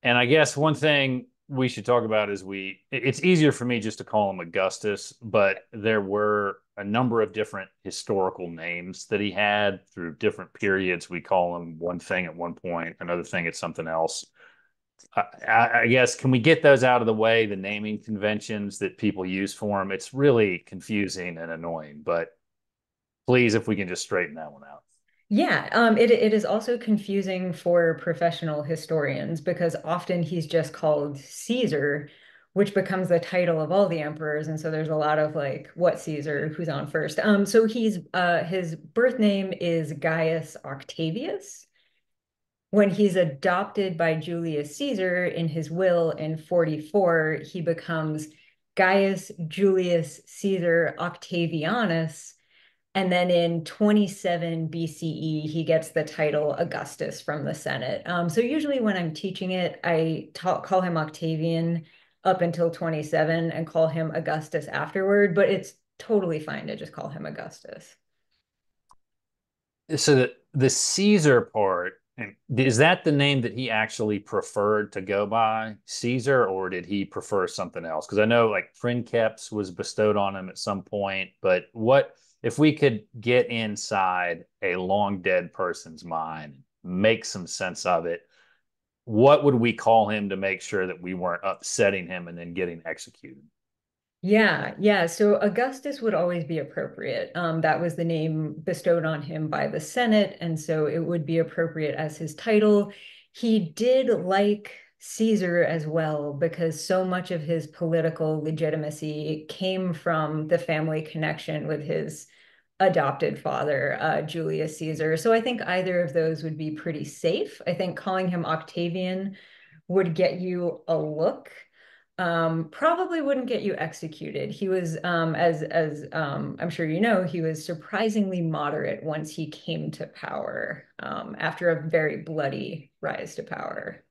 And I guess one thing we should talk about is it's easier for me just to call him Augustus, but there were a number of different historical names that he had through different periods. We call him one thing at one point, another thing at something else. I guess, can we get those out of the way, the naming conventions that people use for him? It's really confusing and annoying, but please, if we can just straighten that one out. Yeah, it is also confusing for professional historians because often he's just called Caesar, which becomes the title of all the emperors, and so there's a lot of like, what Caesar, who's on first. So his birth name is Gaius Octavius. When he's adopted by Julius Caesar in his will in 44, he becomes Gaius Julius Caesar Octavianus. And then in 27 BCE, he gets the title Augustus from the Senate. So usually when I'm teaching it, call him Octavian up until 27 and call him Augustus afterward, but it's totally fine to just call him Augustus. So the Caesar part, is that the name that he actually preferred to go by, Caesar, or did he prefer something else? Because I know like Princeps was bestowed on him at some point, but what if we could get inside a long dead person's mind, make some sense of it? What would we call him to make sure that we weren't upsetting him and then getting executed? Yeah, yeah. So Augustus would always be appropriate. That was the name bestowed on him by the Senate, and so it would be appropriate as his title. He did like Caesar as well because so much of his political legitimacy came from the family connection with his adopted father, Julius Caesar. So I think either of those would be pretty safe. I think calling him Octavian would get you a look. Probably wouldn't get you executed. He was, as I'm sure you know, he was surprisingly moderate once he came to power, after a very bloody rise to power.